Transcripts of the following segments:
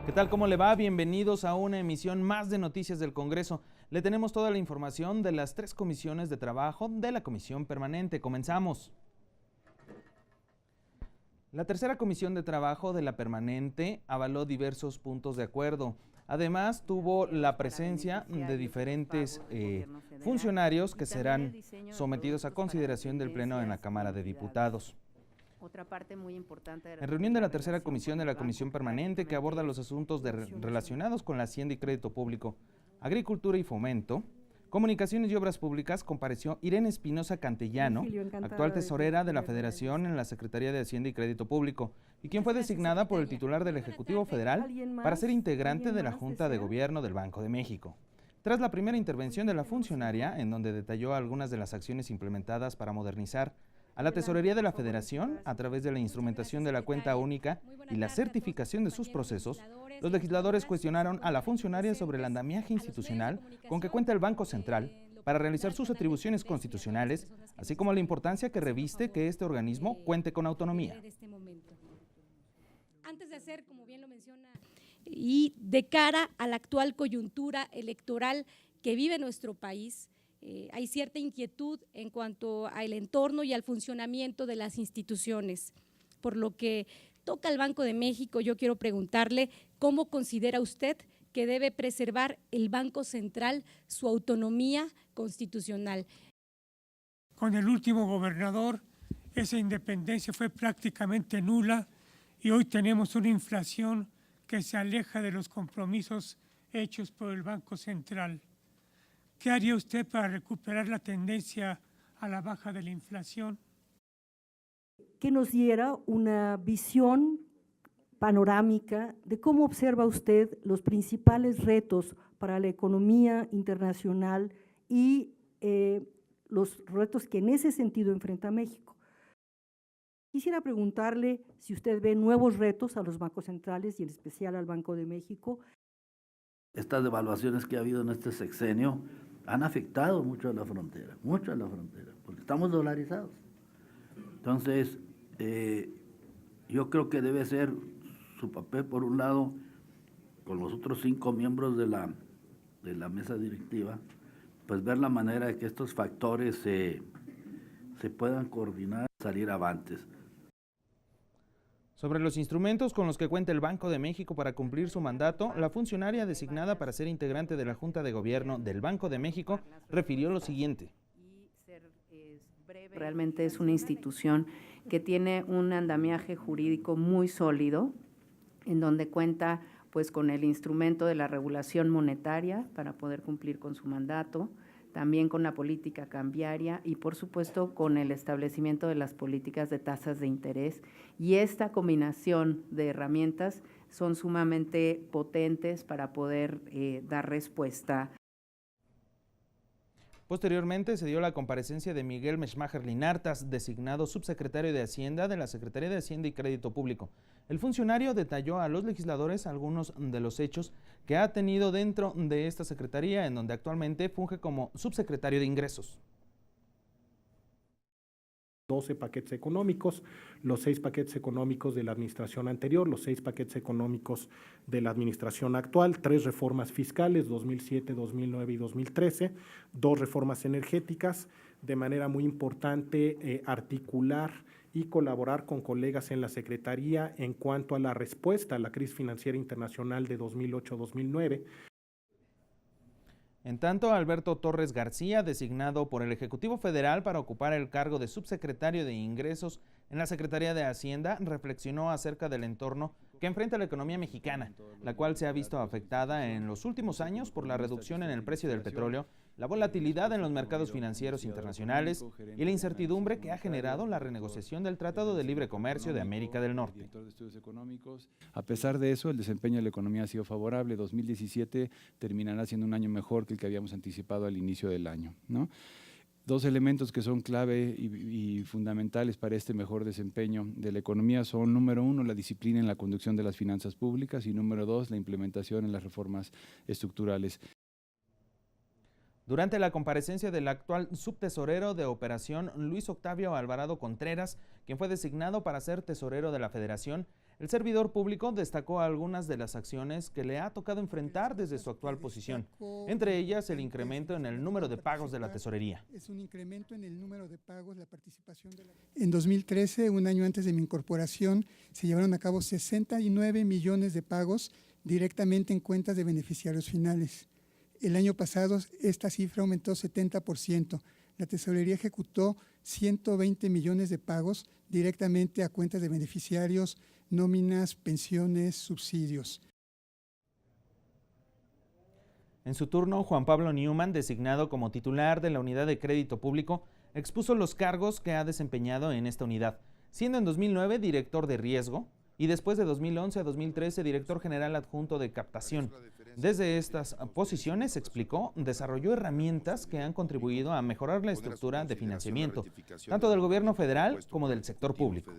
¿Qué tal? ¿Cómo le va? Bienvenidos a una emisión más de Noticias del Congreso. Le tenemos toda la información de las 3 comisiones de trabajo de la Comisión Permanente. Comenzamos. La tercera Comisión de Trabajo de la Permanente avaló diversos puntos de acuerdo. Además, tuvo la presencia de diferentes funcionarios que serán sometidos a consideración del Pleno en la Cámara de Diputados. Otra parte muy importante en reunión de la tercera comisión de la Comisión Permanente que aborda los asuntos relacionados con la Hacienda y Crédito Público, Agricultura y Fomento, Comunicaciones y Obras Públicas, compareció Irene Espinosa Cantellano, actual tesorera de la Federación en la Secretaría de Hacienda y Crédito Público, y quien fue designada por el titular del Ejecutivo Federal para ser integrante de la Junta de Gobierno del Banco de México. Tras la primera intervención de la funcionaria, en donde detalló algunas de las acciones implementadas para modernizar a la Tesorería de la Federación, a través de la instrumentación de la cuenta única y la certificación de sus procesos, los legisladores cuestionaron a la funcionaria sobre el andamiaje institucional con que cuenta el Banco Central para realizar sus atribuciones constitucionales, así como la importancia que reviste que este organismo cuente con autonomía. Antes de hacer, como bien lo menciona, y de cara a la actual coyuntura electoral que vive nuestro país, hay cierta inquietud en cuanto al entorno y al funcionamiento de las instituciones. Por lo que toca al Banco de México, yo quiero preguntarle cómo considera usted que debe preservar el Banco Central su autonomía constitucional. Con el último gobernador, esa independencia fue prácticamente nula y hoy tenemos una inflación que se aleja de los compromisos hechos por el Banco Central. ¿Qué haría usted para recuperar la tendencia a la baja de la inflación? Que nos diera una visión panorámica de cómo observa usted los principales retos para la economía internacional y los retos que en ese sentido enfrenta México. Quisiera preguntarle si usted ve nuevos retos a los bancos centrales y en especial al Banco de México. Estas devaluaciones que ha habido en este sexenio han afectado mucho a la frontera, porque estamos dolarizados. Entonces, yo creo que debe ser su papel, por un lado, con los otros 5 miembros de la mesa directiva, pues ver la manera de que estos factores se puedan coordinar y salir avantes. Sobre los instrumentos con los que cuenta el Banco de México para cumplir su mandato, la funcionaria designada para ser integrante de la Junta de Gobierno del Banco de México refirió lo siguiente. Realmente es una institución que tiene un andamiaje jurídico muy sólido, en donde cuenta pues con el instrumento de la regulación monetaria para poder cumplir con su mandato, también con la política cambiaria y por supuesto con el establecimiento de las políticas de tasas de interés, y esta combinación de herramientas son sumamente potentes para poder dar respuesta. Posteriormente se dio la comparecencia de Miguel Meshmacher Linartas, designado subsecretario de Hacienda de la Secretaría de Hacienda y Crédito Público. El funcionario detalló a los legisladores algunos de los hechos que ha tenido dentro de esta secretaría, en donde actualmente funge como subsecretario de Ingresos. 12 paquetes económicos, los 6 paquetes económicos de la administración anterior, los 6 paquetes económicos de la administración actual, 3 reformas fiscales, 2007, 2009 y 2013, 2 reformas energéticas, de manera muy importante articular y colaborar con colegas en la Secretaría en cuanto a la respuesta a la crisis financiera internacional de 2008-2009. En tanto, Alberto Torres García, designado por el Ejecutivo Federal para ocupar el cargo de subsecretario de Ingresos en la Secretaría de Hacienda, reflexionó acerca del entorno que enfrenta la economía mexicana, la cual se ha visto afectada en los últimos años por la reducción en el precio del petróleo, la volatilidad en los mercados financieros internacionales y la incertidumbre que ha generado la renegociación del Tratado de Libre Comercio de América del Norte. A pesar de eso, el desempeño de la economía ha sido favorable. 2017 terminará siendo un año mejor que el que habíamos anticipado al inicio del año, ¿no? 2 elementos que son clave y fundamentales para este mejor desempeño de la economía son, número 1, la disciplina en la conducción de las finanzas públicas y, número 2, la implementación en las reformas estructurales. Durante la comparecencia del actual subtesorero de operación, Luis Octavio Alvarado Contreras, quien fue designado para ser tesorero de la Federación, El servidor público destacó algunas de las acciones que le ha tocado enfrentar desde su actual posición, entre ellas el incremento en el número de pagos de la tesorería. Es un incremento en el número de pagos, la participación de la... En 2013, un año antes de mi incorporación, se llevaron a cabo 69 millones de pagos directamente en cuentas de beneficiarios finales. El año pasado esta cifra aumentó 70%. La tesorería ejecutó 120 millones de pagos directamente a cuentas de beneficiarios, nóminas, pensiones, subsidios. En su turno, Juan Pablo Newman, designado como titular de la Unidad de Crédito Público, expuso los cargos que ha desempeñado en esta unidad, siendo en 2009 director de riesgo y después de 2011 a 2013 director general adjunto de captación. Desde estas posiciones, explicó, desarrolló herramientas que han contribuido a mejorar la estructura de financiamiento, tanto del gobierno federal como del sector público.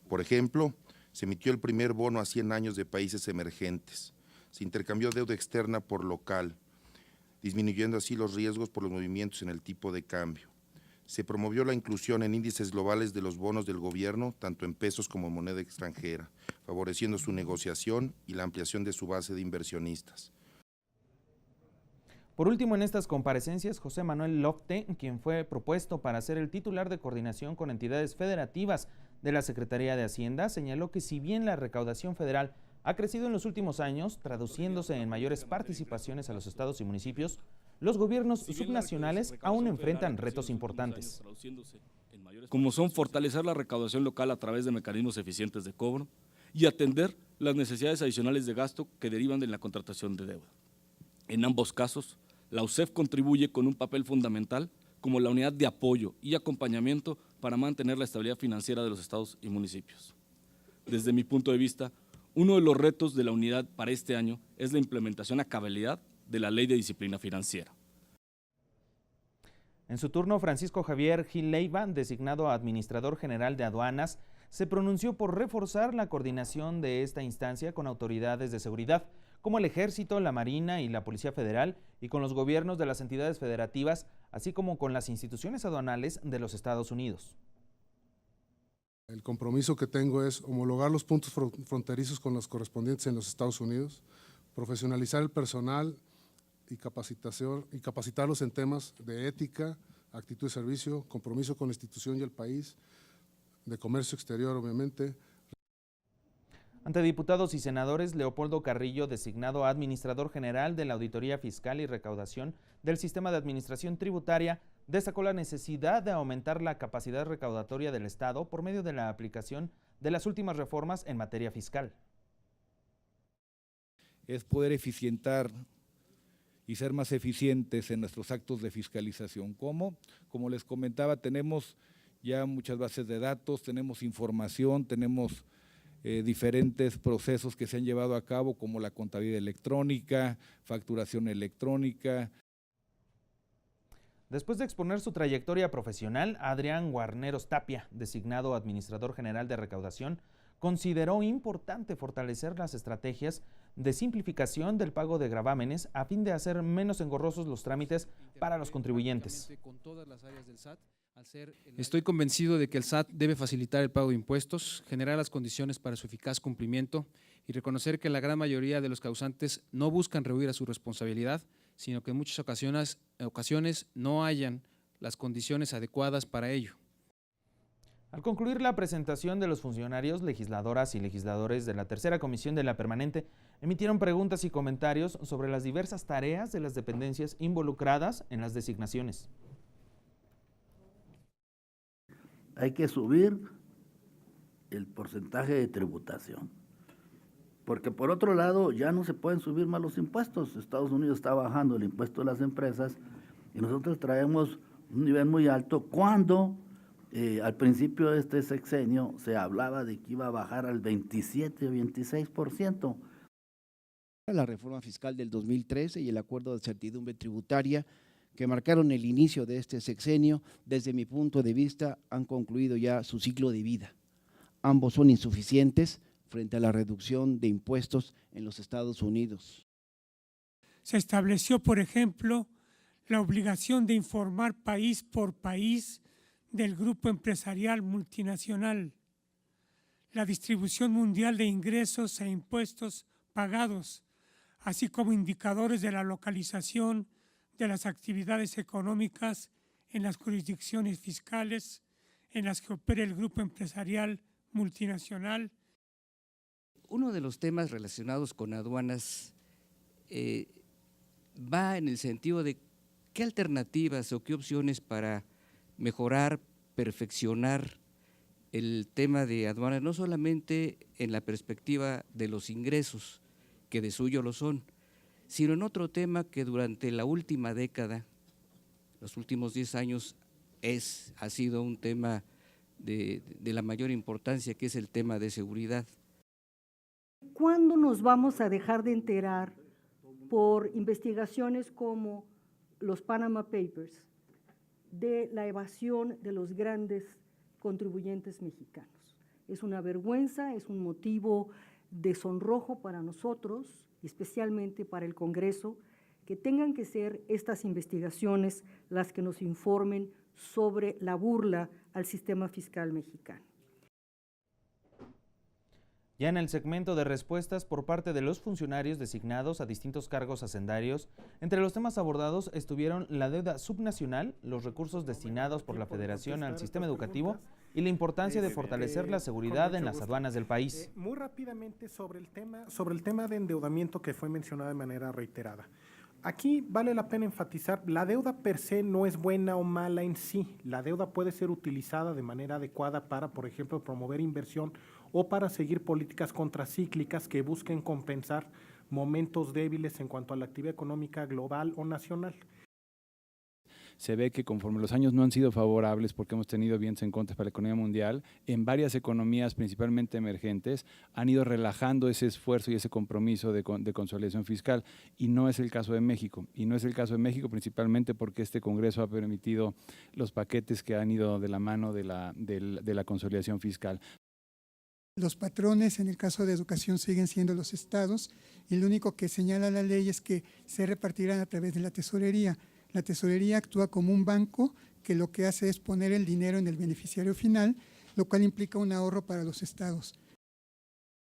Por ejemplo, se emitió el primer bono a 100 años de países emergentes. Se intercambió deuda externa por local, disminuyendo así los riesgos por los movimientos en el tipo de cambio. Se promovió la inclusión en índices globales de los bonos del gobierno, tanto en pesos como en moneda extranjera, favoreciendo su negociación y la ampliación de su base de inversionistas. Por último, en estas comparecencias, José Manuel Lofte, quien fue propuesto para ser el titular de coordinación con entidades federativas de la Secretaría de Hacienda, señaló que si bien la recaudación federal ha crecido en los últimos años, traduciéndose en mayores participaciones a los estados y municipios, los gobiernos subnacionales aún enfrentan retos importantes. Como son fortalecer la recaudación local a través de mecanismos eficientes de cobro y atender las necesidades adicionales de gasto que derivan de la contratación de deuda. En ambos casos, la UCEF contribuye con un papel fundamental como la unidad de apoyo y acompañamiento para mantener la estabilidad financiera de los estados y municipios. Desde mi punto de vista, uno de los retos de la unidad para este año es la implementación a cabalidad de la Ley de Disciplina Financiera. En su turno, Francisco Javier Gil Leiva, designado administrador general de aduanas, se pronunció por reforzar la coordinación de esta instancia con autoridades de seguridad, como el Ejército, la Marina y la Policía Federal, y con los gobiernos de las entidades federativas, así como con las instituciones aduanales de los Estados Unidos. El compromiso que tengo es homologar los puntos fronterizos con los correspondientes en los Estados Unidos, profesionalizar el personal y capacitarlos en temas de ética, actitud de servicio, compromiso con la institución y el país, de comercio exterior, obviamente. Ante diputados y senadores, Leopoldo Carrillo, designado administrador general de la Auditoría Fiscal y Recaudación del Sistema de Administración Tributaria, destacó la necesidad de aumentar la capacidad recaudatoria del Estado por medio de la aplicación de las últimas reformas en materia fiscal. Es poder eficientar y ser más eficientes en nuestros actos de fiscalización. ¿Cómo? Como les comentaba, tenemos ya muchas bases de datos, tenemos información, tenemos diferentes procesos que se han llevado a cabo, como la contabilidad electrónica, facturación electrónica. Después de exponer su trayectoria profesional, Adrián Guarneros Tapia, designado administrador general de recaudación, consideró importante fortalecer las estrategias de simplificación del pago de gravámenes a fin de hacer menos engorrosos los trámites para los contribuyentes. Estoy convencido de que el SAT debe facilitar el pago de impuestos, generar las condiciones para su eficaz cumplimiento y reconocer que la gran mayoría de los causantes no buscan rehuir a su responsabilidad, sino que en muchas ocasiones no hayan las condiciones adecuadas para ello. Al concluir la presentación de los funcionarios, legisladoras y legisladores de la Tercera Comisión de la Permanente, emitieron preguntas y comentarios sobre las diversas tareas de las dependencias involucradas en las designaciones. Hay que subir el porcentaje de tributación, porque por otro lado ya no se pueden subir más los impuestos. Estados Unidos está bajando el impuesto a las empresas y nosotros traemos un nivel muy alto cuando al principio de este sexenio se hablaba de que iba a bajar al 27 o 26%. La reforma fiscal del 2013 y el acuerdo de certidumbre tributaria que marcaron el inicio de este sexenio, desde mi punto de vista, han concluido ya su ciclo de vida. Ambos son insuficientes frente a la reducción de impuestos en los Estados Unidos. Se estableció, por ejemplo, la obligación de informar país por país del grupo empresarial multinacional, la distribución mundial de ingresos e impuestos pagados, así como indicadores de la localización de las actividades económicas en las jurisdicciones fiscales en las que opera el grupo empresarial multinacional. Uno de los temas relacionados con aduanas va en el sentido de qué alternativas o qué opciones para mejorar, perfeccionar el tema de aduanas, no solamente en la perspectiva de los ingresos, que de suyo lo son, sino en otro tema que durante la última década, los últimos 10 años, ha sido un tema de la mayor importancia, que es el tema de seguridad. ¿Cuándo nos vamos a dejar de enterar por investigaciones como los Panama Papers de la evasión de los grandes contribuyentes mexicanos? Es una vergüenza, es un motivo de sonrojo para nosotros, y especialmente para el Congreso, que tengan que ser estas investigaciones las que nos informen sobre la burla al sistema fiscal mexicano. Ya en el segmento de respuestas por parte de los funcionarios designados a distintos cargos hacendarios, entre los temas abordados estuvieron la deuda subnacional, los recursos destinados por la Federación al sistema educativo y la importancia de fortalecer la seguridad en las aduanas del país. Muy rápidamente sobre el tema de endeudamiento que fue mencionado de manera reiterada. Aquí vale la pena enfatizar, la deuda per se no es buena o mala en sí. La deuda puede ser utilizada de manera adecuada para, por ejemplo, promover inversión o para seguir políticas contracíclicas que busquen compensar momentos débiles en cuanto a la actividad económica global o nacional. Se ve que conforme los años no han sido favorables porque hemos tenido vientos en contra para la economía mundial, en varias economías, principalmente emergentes, han ido relajando ese esfuerzo y ese compromiso de consolidación fiscal, y no es el caso de México. Y no es el caso de México principalmente porque este Congreso ha permitido los paquetes que han ido de la mano de la consolidación fiscal. Los patrones en el caso de educación siguen siendo los estados, y lo único que señala la ley es que se repartirán a través de la tesorería. La tesorería actúa como un banco que lo que hace es poner el dinero en el beneficiario final, lo cual implica un ahorro para los estados.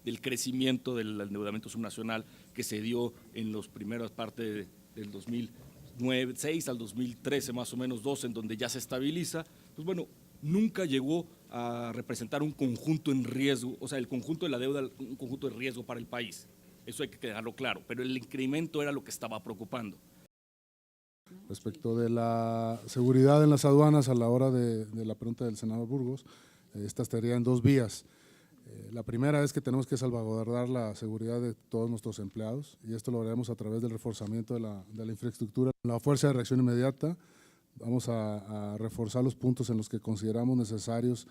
Del crecimiento del endeudamiento subnacional que se dio en las primeras partes del 2006 al 2013, más o menos 12, en donde ya se estabiliza, pues bueno, nunca llegó a representar un conjunto en riesgo, o sea, el conjunto de la deuda, un conjunto de riesgo para el país. Eso hay que dejarlo claro, pero el incremento era lo que estaba preocupando. Respecto de la seguridad en las aduanas, a la hora de la pregunta del senador Burgos, esta estaría en dos vías. La primera es que tenemos que salvaguardar la seguridad de todos nuestros empleados, y esto lo haremos a través del reforzamiento de la infraestructura. La fuerza de reacción inmediata, vamos a reforzar los puntos en los que consideramos necesarios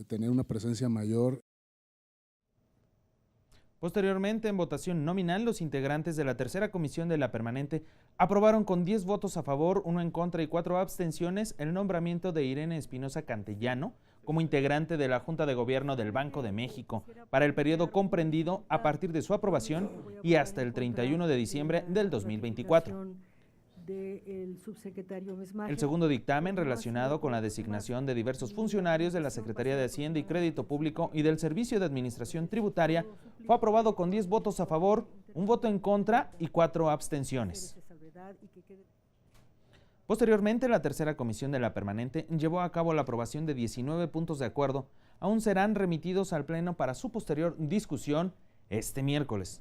tener una presencia mayor. Posteriormente, en votación nominal, los integrantes de la tercera comisión de la permanente aprobaron con 10 votos a favor, 1 en contra y 4 abstenciones el nombramiento de Irene Espinosa Cantellano como integrante de la Junta de Gobierno del Banco de México para el periodo comprendido a partir de su aprobación y hasta el 31 de diciembre del 2024. El segundo dictamen, relacionado con la designación de diversos funcionarios de la Secretaría de Hacienda y Crédito Público y del Servicio de Administración Tributaria, fue aprobado con 10 votos a favor, 1 voto en contra y 4 abstenciones. Posteriormente, la tercera comisión de la permanente llevó a cabo la aprobación de 19 puntos de acuerdo, aún serán remitidos al Pleno para su posterior discusión este miércoles.